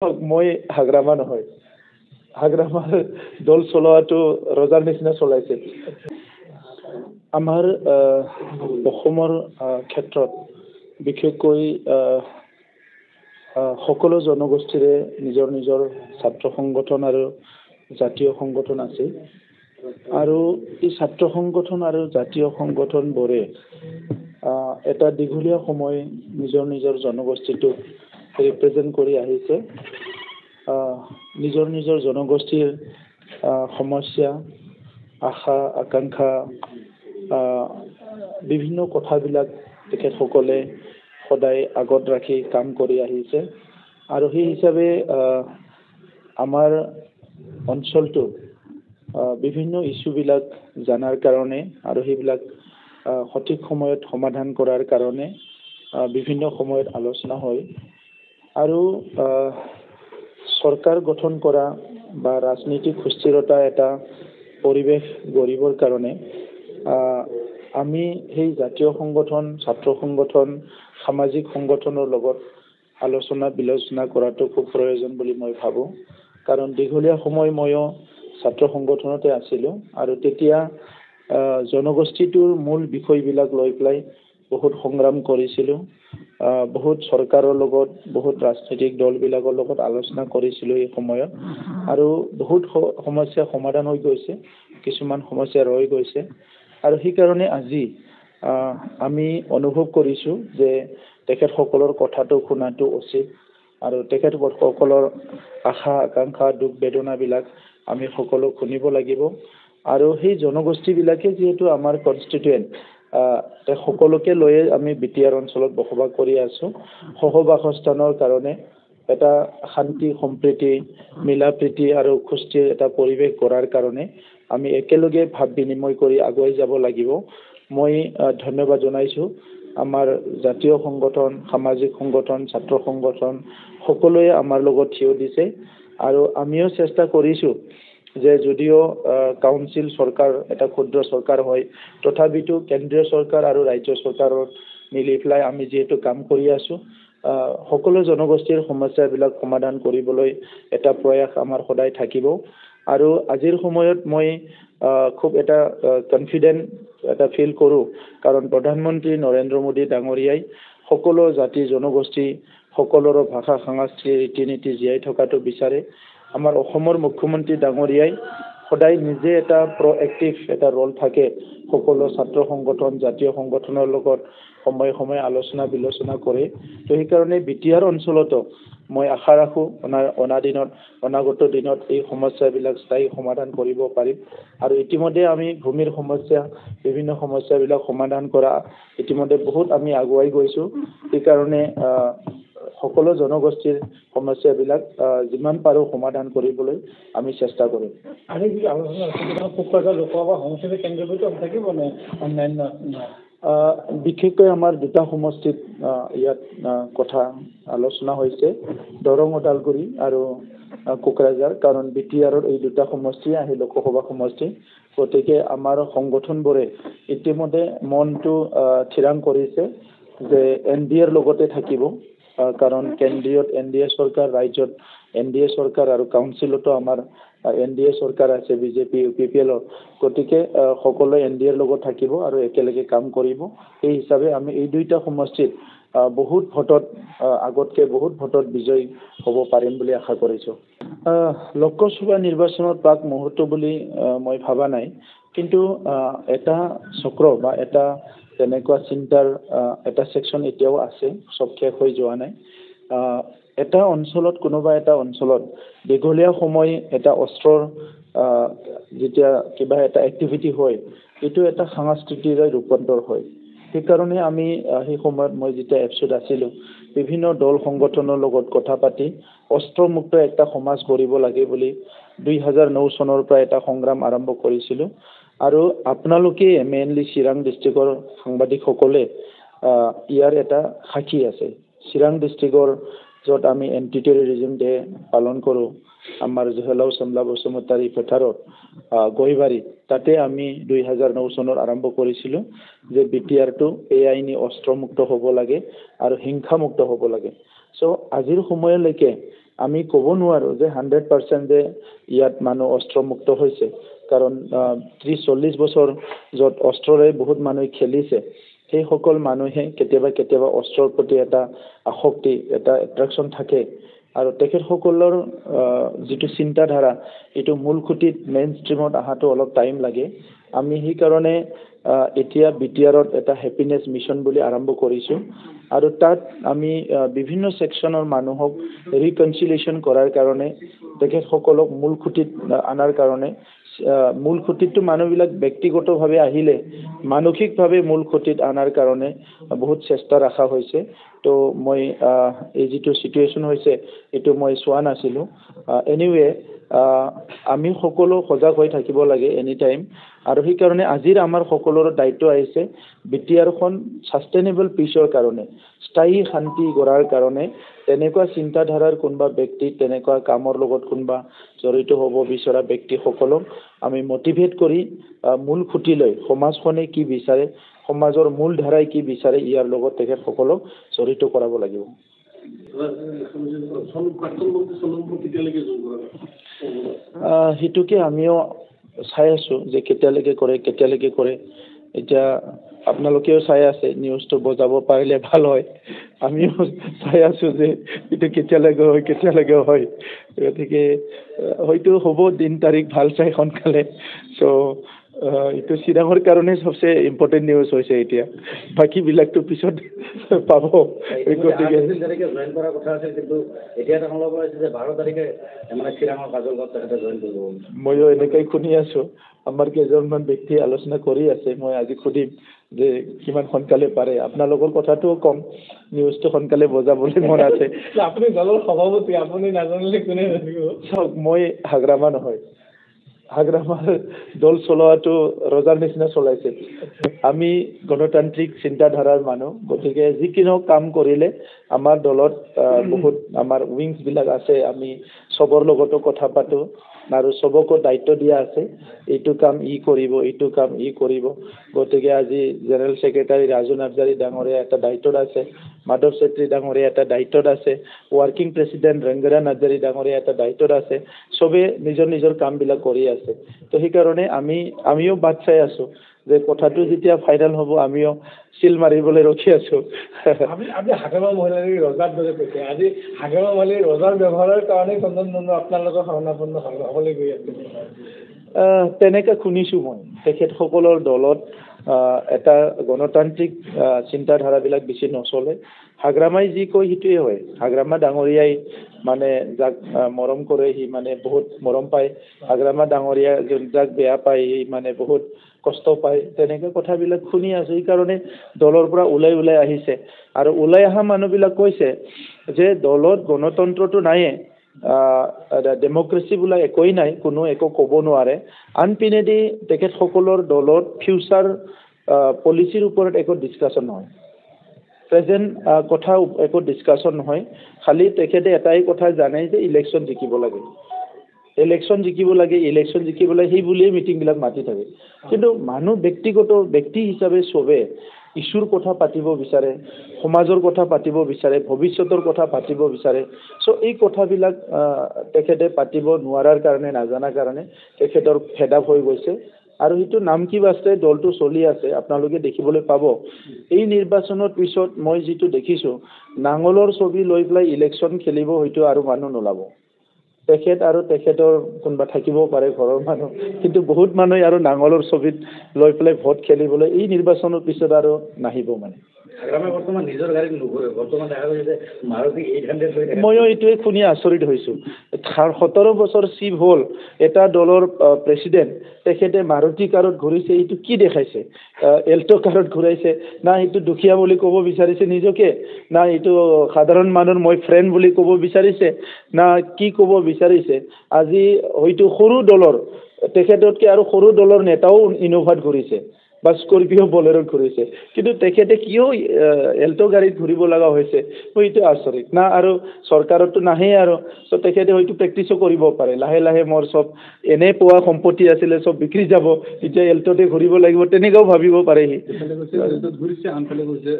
মই হাগ্ৰামা নহয়, হাগ্ৰামাৰ দল চলোৱাটো ৰজাৰ নিচিনা চলাইছিল। আমাৰ অসমৰ ক্ষেত্ৰত বিশেষকৈ সকলো জনগোষ্ঠীৰে নিজৰ নিজৰ ছাত্ৰ সংগঠন আৰু জাতীয় সংগঠন আছে। আৰু এই ছাত্ৰ সংগঠন আৰু জাতীয় সংগঠনবোৰে এটা দীঘলীয়া সময় নিজৰ নিজৰ জনগোষ্ঠীটোক ৰিপ্ৰেজেণ্ট কৰি আহিছে। নিজৰ নিজৰ জনগোষ্ঠীৰ সমস্যা, আশা আকাংক্ষা, বিভিন্ন কথাবিলাক তেখেতসকলে সদায় আগত ৰাখি কাম কৰি আহিছে। আৰু সেই হিচাপে আমাৰ অঞ্চলটো বিভিন্ন ইছ্যুবিলাক জনাৰ কাৰণে আৰু সেইবিলাক সঠিক সময়ত সমাধান কৰাৰ কাৰণে বিভিন্ন সময়ত আলোচনা হয়। আৰু চৰকাৰ গঠন কৰা বা ৰাজনৈতিক সুস্থিৰতা এটা পৰিৱেশ গঢ়িবৰ কাৰণে আমি সেই জাতীয় সংগঠন, ছাত্ৰ সংগঠন, সামাজিক সংগঠনৰ লগত আলোচনা বিলোচনা কৰাটো খুব প্ৰয়োজন বুলি মই ভাবোঁ। কাৰণ দীঘলীয়া সময় ময়ো ছাত্ৰ সংগঠনতে আছিলোঁ আৰু তেতিয়া জনগোষ্ঠীটোৰ মূল বিষয়বিলাক লৈ পেলাই বহুত সংগ্ৰাম কৰিছিলোঁ। বহুত চৰকাৰৰ লগত, বহুত ৰাজনৈতিক দলবিলাকৰ লগত আলোচনা কৰিছিলোঁ এই সময়ত। আৰু বহুত সমস্যা সমাধান হৈ গৈছে, কিছুমান সমস্যা ৰৈ গৈছে। আৰু সেইকাৰণে আজি আমি অনুভৱ কৰিছোঁ যে তেখেতসকলৰ কথাটো শুনাটো উচিত। আৰু তেখেতসকলৰ আশা আকাংক্ষা দুখ বেদনাবিলাক আমি সকলো শুনিব লাগিব। আৰু সেই জনগোষ্ঠীবিলাকে যিহেতু আমাৰ কনষ্টিটুৱেণ্ট, সকলোকে লৈয়ে আমি বিটিআৰ অঞ্চলত বসবাস কৰি আছোঁ। সহবাসস্থানৰ কাৰণে এটা শান্তি সম্প্ৰীতি, মিলা প্ৰীতি আৰু সুস্থিৰ এটা পৰিৱেশ গঢ়াৰ কাৰণে আমি একেলগে ভাৱ বিনিময় কৰি আগুৱাই যাব লাগিব। মই ধন্যবাদ জনাইছোঁ আমাৰ জাতীয় সংগঠন, সামাজিক সংগঠন, ছাত্ৰ সংগঠন সকলোৱে আমাৰ লগত থিয় দিছে। আৰু আমিও চেষ্টা কৰিছোঁ যে যদিও কাউন্সিল চৰকাৰ এটা ক্ষুদ্ৰ চৰকাৰ হয়, তথাপিতো কেন্দ্ৰীয় চৰকাৰ আৰু ৰাজ্য চৰকাৰত মিলি পেলাই আমি যিহেতু কাম কৰি আছোঁ, সকলো জনগোষ্ঠীৰ সমস্যাবিলাক সমাধান কৰিবলৈ এটা প্ৰয়াস আমাৰ সদায় থাকিব। আৰু আজিৰ সময়ত মই খুব এটা কনফিডেণ্ট এটা ফিল কৰোঁ, কাৰণ প্ৰধানমন্ত্ৰী নৰেন্দ্ৰ মোদী ডাঙৰীয়াই সকলো জাতি জনগোষ্ঠী, সকলোৰে ভাষা সংস্কৃতি ৰীতি নীতি জীয়াই থকাটো বিচাৰে। আমাৰ অসমৰ মুখ্যমন্ত্ৰী ডাঙৰীয়াই সদায় নিজে এটা প্ৰএক্টিভ এটা ৰল থাকে, সকলো ছাত্ৰ সংগঠন, জাতীয় সংগঠনৰ লগত সময়ে সময়ে আলোচনা বিলোচনা কৰে। তো সেইকাৰণে বিটিআৰ অঞ্চলতো মই আশা ৰাখোঁ অনাগত দিনত এই সমস্যাবিলাক স্থায়ী সমাধান কৰিব পাৰিম। আৰু ইতিমধ্যে আমি ভূমিৰ সমস্যা, বিভিন্ন সমস্যাবিলাক সমাধান কৰা ইতিমধ্যে বহুত আমি আগুৱাই গৈছোঁ। সেইকাৰণে সকলো জনগোষ্ঠীৰ সমস্যাবিলাক যিমান পাৰোঁ সমাধান কৰিবলৈ আমি চেষ্টা কৰিম। আজি যি আলোচনা কোকৰাঝাৰ লোকসভা সমষ্টিৰ কেন্দ্ৰবিন্দু থাকিব নে অন্যান্য? বিশেষকৈ আমাৰ দুটা সমষ্টিত ইয়াত কথা আলোচনা হৈছে, দৰং ওদালগুৰি আৰু কোকৰাঝাৰ। কাৰণ বিটিআৰৰ এই দুটা সমষ্টি আহি লোকসভা সমষ্টি, গতিকে আমাৰ সংগঠনবোৰে ইতিমধ্যে মনটো থিৰাং কৰিছে যে NDAৰ লগতে থাকিব। কাৰণ কেন্দ্ৰীয়ত NDA চৰকাৰ, ৰাজ্যত NDA চৰকাৰ আৰু কাউন্সিলতো আমাৰ NDA চৰকাৰ আছে, বিজেপি UPPL। গতিকে সকলোৱে NDAৰ লগত থাকিব আৰু একেলগে কাম কৰিব। সেই হিচাপে আমি এই দুইটা সমষ্টিত বহুত ভোটত আগতকৈ বহুত ভোটত বিজয়ী হ'ব পাৰিম বুলি আশা কৰিছোঁ। লোকসভা নিৰ্বাচনত প্ৰাক মুহূৰ্ত বুলি মই ভবা নাই, কিন্তু এটা চক্ৰ বা এটা তেনেকুৱা চিন্তাৰ এটা ছেকশ্যন এতিয়াও আছে, চব শেষ হৈ যোৱা নাই। এটা অঞ্চলত, কোনোবা এটা অঞ্চলত দীঘলীয়া সময় এটা অস্ত্ৰৰ যেতিয়া কিবা এটা এক্টিভিটি হয়, এইটো এটা সংস্কৃতিৰে ৰূপান্তৰ হয়। সেইকাৰণে আমি সেই সময়ত মই যেতিয়া এপছুত আছিলোঁ, বিভিন্ন দল সংগঠনৰ লগত কথা পাতি অস্ত্ৰমুক্ত এটা সমাজ গঢ়িব লাগে বুলি 2009 চনৰ পৰা এটা সংগ্ৰাম আৰম্ভ কৰিছিলোঁ। আৰু আপোনালোকে মেইনলি চিৰাং ডিষ্ট্ৰিক্টৰ সাংবাদিকসকলে ইয়াৰ এটা সাক্ষী আছে। চিৰাং ডিষ্ট্ৰিক্টৰ য'ত আমি এণ্টি টেৰৰিজিম ডে পালন কৰোঁ, আমাৰ জোহেলাও চম্লা বসুমতাৰী পথাৰত গহিবাৰী, তাতে আমি 2009 চনত আৰম্ভ কৰিছিলোঁ যে বিটিআৰটো বেআইনী অস্ত্ৰমুক্ত হ'ব লাগে আৰু হিংসামুক্ত হ'ব লাগে। চ' আজিৰ সময়লৈকে আমি ক'ব নোৱাৰোঁ যে 100% যে ইয়াত মানুহ অস্ত্ৰমুক্ত হৈছে কাৰণ 30-40 বছৰ য'ত অস্ত্ৰৰে বহুত মানুহে খেলিছে সেই সকল মানুহে কেতিয়াবা অস্ত্ৰৰ প্ৰতি এটা আসক্তি এটা এট্ৰাকশ্যন থাকে আৰু তেখেতসকলৰ যিটো চিন্তাধাৰা এইটো মূল খুঁটিত মেইন ষ্ট্ৰীমত অহাটো অলপ টাইম লাগে আমি সেইকাৰণে এতিয়া বিটিআৰত এটা হেপিনেছ মিছন বুলি আৰম্ভ কৰিছোঁ আৰু তাত আমি বিভিন্ন সেকশনৰ মানুহক ৰিকনচিলিয়েশ্যন কৰাৰ কাৰণে তেখেতসকলক মূল খুঁটিত আনাৰ কাৰণে মূল খুঁটিটো মানুহবিলাক ব্যক্তিগতভাৱে আহিলে মানসিকভাৱে মূল খুঁটিত আনাৰ কাৰণে বহুত চেষ্টা ৰখা হৈছে তো মই এই যিটো চিটুৱেশ্যন হৈছে এইটো মই চোৱা নাছিলোঁ এনিৱে আমি সকলো সজাগ হৈ থাকিব লাগে এনি টাইম আৰু সেইকাৰণে আজিৰ আমাৰ সকলোৰে দায়িত্ব আহিছে বিটিআৰখন সাষ্টেইনেবল পিছৰ কাৰণে স্থায়ী শান্তি গঢ়াৰ কাৰণে তেনেকুৱা চিন্তাধাৰাৰ কোনোবা ব্যক্তি তেনেকুৱা কামৰ লগত কোনোবা জড়িত হ'ব বিচৰা ব্যক্তিসকলক আমি মটিভেট কৰি মূল খুঁটিলৈ সমাজখনে কি বিচাৰে সমাজৰ মূল ধাৰাই কি বিচাৰে ইয়াৰ লগত তেখেতসকলক জড়িত কৰাব লাগিব সেইটোকে আমিও চাই আছোঁ যে কেতিয়ালৈকে কৰে এতিয়া আপোনালোকেও চাই আছে নিউজটো বজাব পাৰিলে ভাল হয় আমিও চাই আছোঁ যে এইটো কেতিয়ালৈকে হয় গতিকে হয়তো হ'ব দিন তাৰিখ ভাল চাই সোনকালে চ' এইটো চিৰাঙৰ কাৰণে সবচে ইম্পৰ্টেণ্ট নিউজ হৈছে এতিয়া বাকীবিলাকতো পিছত পাব গতিকে জইন কৰাৰ কথা আছিল কিন্তু এতিয়া তেওঁলোকে কৈছে যে 12 তাৰিখে মানে চিৰাঙৰ কাজলগাঁৱত তেখেতে জইন কৰিব ময়ো এনেকৈ শুনি আছোঁ আমাৰ কেইজনমান ব্যক্তি আলোচনা কৰি আছে মই আজি সুধিম যে কিমান সোনকালে পাৰে আপোনালোকৰ কথাটোও কম নিউজটো সোনকালে বজাবলৈ মন আছে আপুনি দলৰ সভাপতি আপুনি নাজানিলে কোনে জানিব চাওক মই হাগ্ৰামা নহয় হাগ্ৰামাৰ দল চলোৱাটো ৰজাৰ নিচিনা চলাইছে আমি গণতান্ত্ৰিক চিন্তাধাৰাৰ মানুহ গতিকে যিকোনো কাম কৰিলে আমাৰ দলত বহুত আমাৰ উইংছবিলাক আছে আমি চবৰ লগতো কথা পাতোঁ আৰু চবকো দায়িত্ব দিয়া আছে এইটো কাম ই কৰিব গতিকে আজি জেনেৰেল ছেক্ৰেটাৰী ৰাজু নাৰ্জাৰী ডাঙৰীয়া এটা দায়িত্বত আছে মাধৱ চেত্ৰী ডাঙৰীয়া এটা দায়িত্বত আছে ৱৰ্কিং প্ৰেচিডেণ্ট ৰংগৰা নাৰ্জাৰী ডাঙৰীয়া এটা দায়িত্বত আছে চবে নিজৰ কামবিলাক কৰি আছে তো সেইকাৰণে আমিও বাট চাই আছোঁ যে কথাটো যেতিয়া ফাইনেল হ'ব আমিও চিল মাৰিবলৈ ৰখি আছোঁ আপুনি হাগ্ৰামা মহিলাৰ ৰজাৰ দৰে কৈছে আজি হাগ্ৰামা মহিলাৰ ৰজাৰ ব্যৱহাৰৰ কাৰণে চন্দন বন্ধু আপোনালোকৰ শৰণাপন্ন হ'বলৈ গৈ আছে তেনেকৈ শুনিছোঁ মই তেখেতসকলৰ দলত এটা গণতান্ত্ৰিক চিন্তাধাৰাবিলাক বেছি নচলে হাগ্ৰামাই যি কয় সেইটোৱে হয় হাগ্ৰামা ডাঙৰীয়াই মানে যাক মৰম কৰে সি মানে বহুত মৰম পায় হাগ্ৰামা ডাঙৰীয়া যাক বেয়া পায় সি মানে বহুত কষ্ট পায় তেনেকৈ কথাবিলাক শুনি আছোঁ সেইকাৰণে দলৰ পৰা ওলাই আহিছে আৰু ওলাই অহা মানুহবিলাক কৈছে যে দলত গণতন্ত্ৰটো নায়ে ডেমক্ৰেচি বোলা একোৱেই নাই কোনো একো ক'ব নোৱাৰে আনপিনেদি তেখেতসকলৰ দলত ফিউচাৰ পলিচিৰ ওপৰত একো ডিছকাশ্যন নহয় প্ৰেজেণ্ট কথা একো ডিছকাশ্যন নহয় খালি তেখেতে এটাই কথা জানে যে ইলেকশ্যন জিকিব লাগে সেই বুলিয়ে মিটিংবিলাক মাতি থাকে কিন্তু মানুহ ব্যক্তি হিচাপে চবে ইছ্যুৰ কথা পাতিব বিচাৰে সমাজৰ কথা পাতিব বিচাৰে ভৱিষ্যতৰ কথা পাতিব বিচাৰে চ' এই কথাবিলাক তেখেতে পাতিব নোৱাৰাৰ কাৰণে নাজানাৰ কাৰণে তেখেতৰ ফেড আপ হৈ গৈছে আৰু সেইটো নাম কি বাস্তে দলটো চলি আছে আপোনালোকে দেখিবলৈ পাব এই নিৰ্বাচনৰ পিছত মই যিটো দেখিছোঁ নাঙলৰ ছবি লৈ পেলাই ইলেকশ্যন খেলিব হয়তো আৰু মানুহ নোলাব তেখেত আৰু তেখেতৰ কোনোবা থাকিবও পাৰে ঘৰৰ মানুহ কিন্তু বহুত মানুহে আৰু নাঙলৰ ছবিত লৈ পেলাই ভোট খেলিবলৈ এই নিৰ্বাচনৰ পিছত আৰু নাহিব মানে বৰ্তমান নিজৰ গাড়ীত নুঘূৰে বৰ্তমান দেখা গৈছে মাৰুতি 800 ময়ো এইটোৱে শুনি আচৰিত হৈছোঁ 17 বছৰ চিফ হ'ল এটা দলৰ প্ৰেচিডেণ্ট তেখেতে মাৰুতি কাৰত ঘূৰিছে এইটো কি দেখাইছে এল্টো কাৰত ঘূৰাইছে না এইটো দুখীয়া বুলি ক'ব বিচাৰিছে নিজকে না এইটো সাধাৰণ মানুহৰ মই ফ্ৰেণ্ড বুলি ক'ব বিচাৰিছে না কি ক'ব বিচাৰিছে আজি হয়তো সৰু দলৰ তেখেততকৈ আৰু সৰু দলৰ নেতাও ইনোভাত ঘূৰিছে বা স্কৰপিঅ' বলেৰত ঘূৰিছে কিন্তু তেখেতে কিয় এল্টো গাড়ীত ঘূৰিব লগা হৈছে মই এইটো আচৰিত না আৰু চৰকাৰতো নাহে আৰু চ' তেখেতে হয়তো প্ৰেক্টিচো কৰিব পাৰে লাহে মোৰ চব এনে পোৱা সম্পত্তি আছিলে চব বিক্ৰী যাব এতিয়া এল্টোতে ঘূৰিব লাগিব তেনেকৈও ভাবিব পাৰে সি ঘূৰিছে আনফালে গৈছে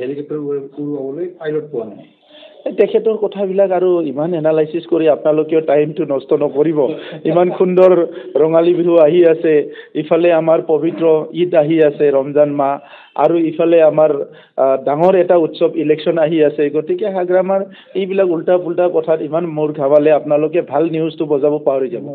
হেলিকপ্টাৰ উৰুৱাবলৈ পাইলট পোৱা নাই তেখেতৰ কথাবিলাক আৰু ইমান এনালাইচিছ কৰি আপোনালোকেও টাইমটো নষ্ট নকৰিব ইমান সুন্দৰ ৰঙালী বিহু আহি আছে ইফালে আমাৰ পবিত্ৰ ঈদ আহি আছে ৰমজান মাহ আৰু ইফালে আমাৰ ডাঙৰ এটা উৎসৱ ইলেকশ্যন আহি আছে গতিকে হাগ্ৰামাৰ এইবিলাক উল্টা পুল্টা কথাত ইমান মূৰ ঘাবালে আপোনালোকে ভাল নিউজটো বজাব পাহৰি যাব